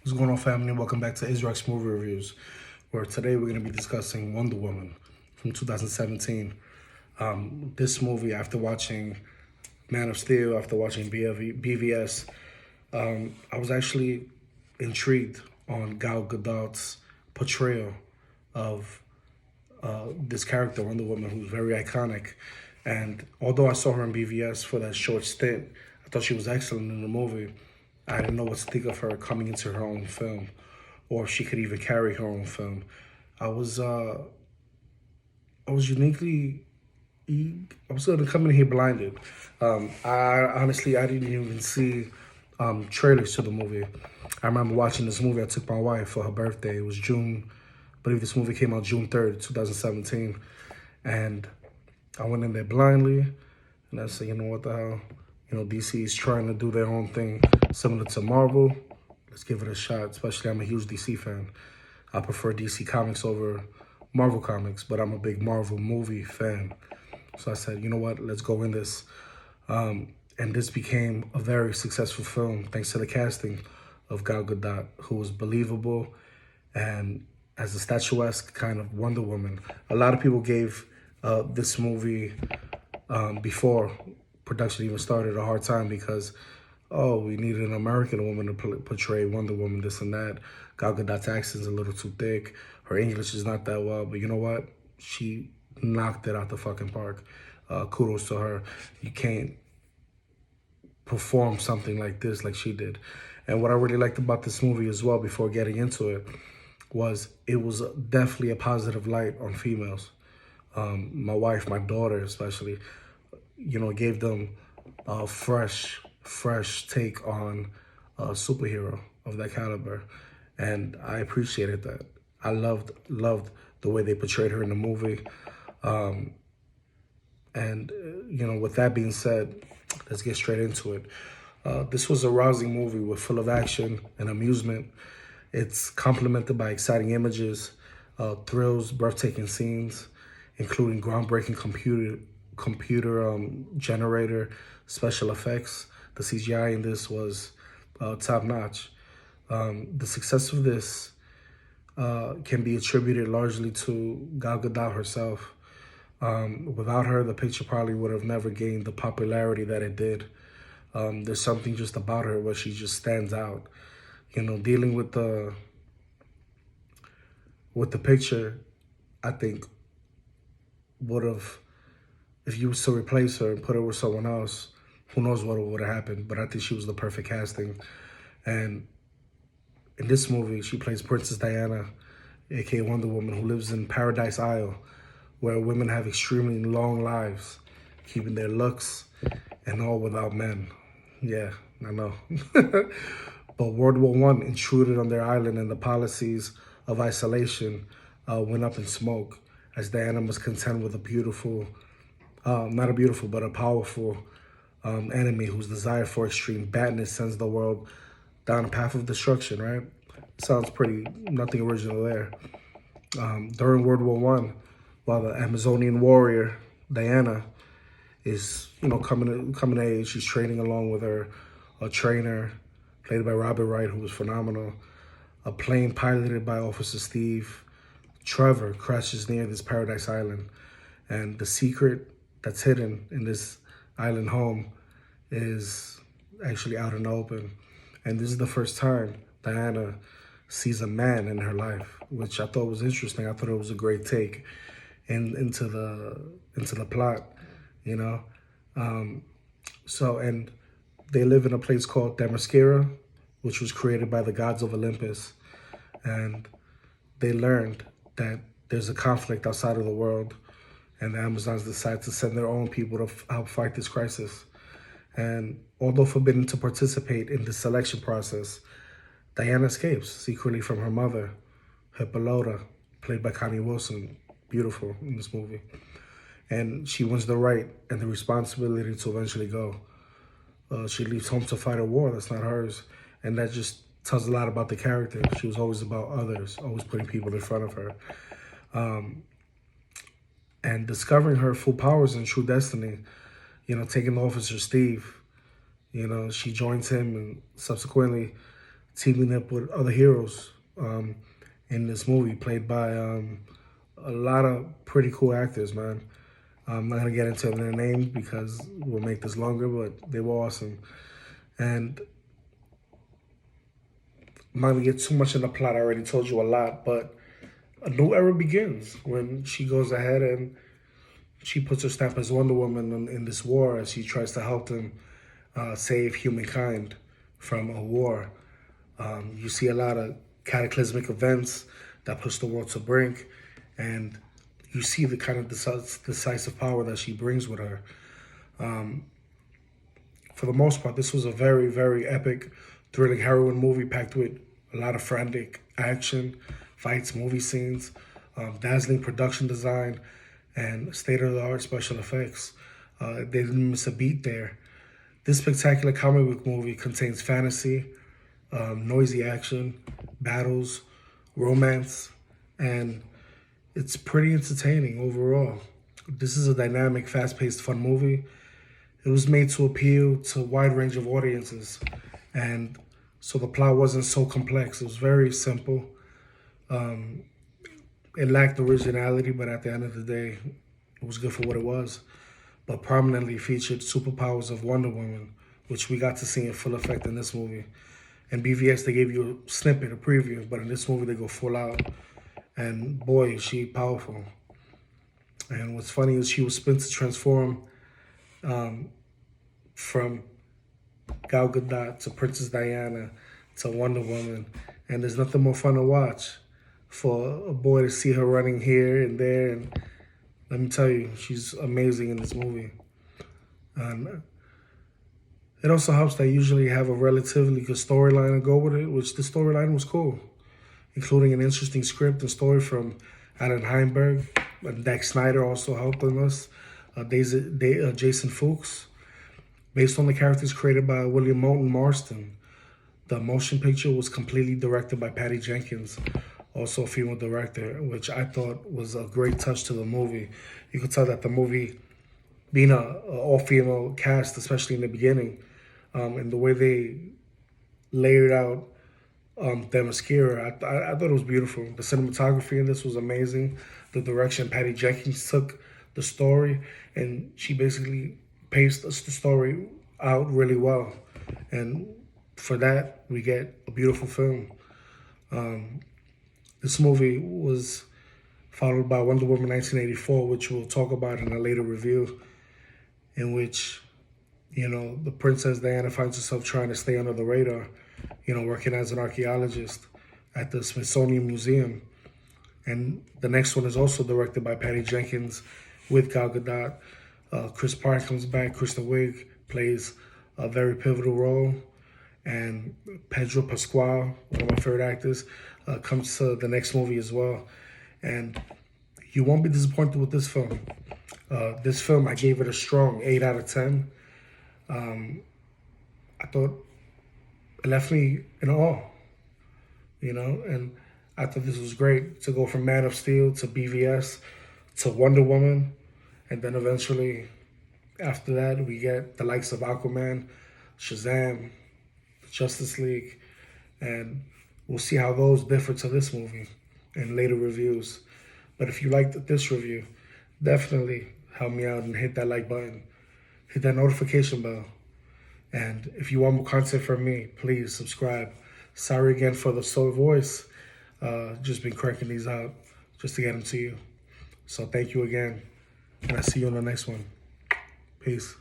What's going on, family? Welcome back to Israel's Movie Reviews, where today we're going to be discussing Wonder Woman from 2017. This movie, after watching Man of Steel, after watching BVS, I was actually intrigued on Gal Gadot's portrayal of this character, Wonder Woman, who's very iconic. And although I saw her in BVS for that short stint, I thought she was excellent in the movie. I didn't know what to think of her coming into her own film, or if she could even carry her own film. I was uh, I was uniquely. I was gonna come in here blinded. I didn't even see trailers to the movie. I remember watching this movie. I took my wife for her birthday. It was June. I believe this movie came out June 3rd, 2017, and I went in there blindly, and I said, you know what the hell, DC is trying to do their own thing, similar to Marvel. Let's give it a shot. Especially, I'm a huge DC fan. I prefer DC comics over Marvel comics, but I'm a big Marvel movie fan. So I said, you know what, let's go in this. And this became a very successful film thanks to the casting of Gal Gadot, who was believable and as a statuesque kind of Wonder Woman. A lot of people gave this movie before production even started a hard time because, oh, we needed an American woman to portray Wonder Woman, this and that. Gal Gadot's accent's a little too thick. Her English is not that well, but you know what? She knocked it out the fucking park. Kudos to her. You can't perform something like this like she did. And what I really liked about this movie as well, before getting into it, was it was definitely a positive light on females. My wife, my daughter especially, gave them a fresh take on a superhero of that caliber. And I appreciated that. I loved the way they portrayed her in the movie. With that being said, let's get straight into it. This was a rousing movie with full of action and amusement. It's complemented by exciting images, thrills, breathtaking scenes, including groundbreaking computer generator special effects. The CGI in this was top notch. The success of this can be attributed largely to Gal Gadot herself. Without her, the picture probably would have never gained the popularity that it did. There's something just about her where she just stands out. Dealing with the picture, I think would have, if you was to replace her and put her with someone else, who knows what would have happened. But I think she was the perfect casting. And in this movie, she plays Princess Diana, aka Wonder Woman, who lives in Paradise Isle, where women have extremely long lives, keeping their looks and all without men. Yeah, I know. But World War One intruded on their island, and the policies of isolation went up in smoke as Diana must contend with a beautiful, not a beautiful, but a powerful enemy whose desire for extreme badness sends the world down a path of destruction, right? Sounds pretty, nothing original there. During World War One, while the Amazonian warrior Diana is, coming of age, she's training along with her a trainer played by Robert Wright, who was phenomenal. A plane piloted by Officer Steve Trevor crashes near this Paradise Island, and the secret that's hidden in this island home is actually out in the open. And this is the first time Diana sees a man in her life, which I thought was interesting. I thought it was a great take into the plot, you know. And they live in a place called Themyscira, which was created by the gods of Olympus, and they learned that there's a conflict outside of the world, and the Amazons decide to send their own people to help fight this crisis. And although forbidden to participate in the selection process, Diana escapes secretly from her mother, Hippolyta, played by Connie Wilson, beautiful in this movie. And she wins the right and the responsibility to eventually go. She leaves home to fight a war that's not hers. And that just tells a lot about the character. She was always about others, always putting people in front of her. And discovering her full powers and true destiny, taking Officer Steve, she joins him and subsequently teaming up with other heroes in this movie, played by a lot of pretty cool actors, man. I'm not gonna get into their names because we'll make this longer, but they were awesome. And I'm not gonna get too much in the plot. I already told you a lot, but a new era begins when she goes ahead and she puts her stamp as Wonder Woman in this war as she tries to help them save humankind from a war. You see a lot of cataclysmic events that push the world to brink, and you see the kind of decisive power that she brings with her. For the most part, this was a very, very epic, thrilling heroine movie packed with a lot of frantic action, fights, movie scenes, dazzling production design, and state-of-the-art special effects. They didn't miss a beat there. This spectacular comic book movie contains fantasy, noisy action, battles, romance, and it's pretty entertaining overall. This is a dynamic, fast-paced, fun movie. It was made to appeal to a wide range of audiences, and so the plot wasn't so complex. It was very simple. It lacked originality, but at the end of the day, it was good for what it was. But prominently featured superpowers of Wonder Woman, which we got to see in full effect in this movie. In BVS, they gave you a snippet, a preview, but in this movie, they go full out. And boy, is she powerful. And what's funny is she was meant to transform from Gal Gadot to Princess Diana to Wonder Woman. And there's nothing more fun to watch for a boy to see her running here and there. And let me tell you, she's amazing in this movie. And it also helps that I usually have a relatively good storyline to go with it, which the storyline was cool, including an interesting script and story from Alan Heinberg. And Zack Snyder also helped on us. Jason Fuchs, based on the characters created by William Moulton Marston. The motion picture was completely directed by Patty Jenkins, also a female director, which I thought was a great touch to the movie. You could tell that the movie, being a all-female cast, especially in the beginning, and the way they layered out Themyscira, I thought it was beautiful. The cinematography in this was amazing. The direction Patty Jenkins took the story, and she basically paced the story out really well. And for that, we get a beautiful film. This movie was followed by Wonder Woman 1984, which we'll talk about in a later review, in which, the Princess Diana finds herself trying to stay under the radar, working as an archaeologist at the Smithsonian Museum. And the next one is also directed by Patty Jenkins with Gal Gadot. Chris Pratt comes back. Kristen Wiig plays a very pivotal role. And Pedro Pascal, one of my favorite actors, comes to the next movie as well. And you won't be disappointed with this film. This film, I gave it a strong 8 out of 10. I thought it left me in awe, and I thought this was great to go from Man of Steel to BVS to Wonder Woman. And then eventually, after that, we get the likes of Aquaman, Shazam, Justice League, and we'll see how those differ to this movie in later reviews. But if you liked this review, definitely help me out and hit that like button. Hit that notification bell. And if you want more content from me, please subscribe. Sorry again for the slow voice. Just been cranking these out just to get them to you. So thank you again. And I'll see you on the next one. Peace.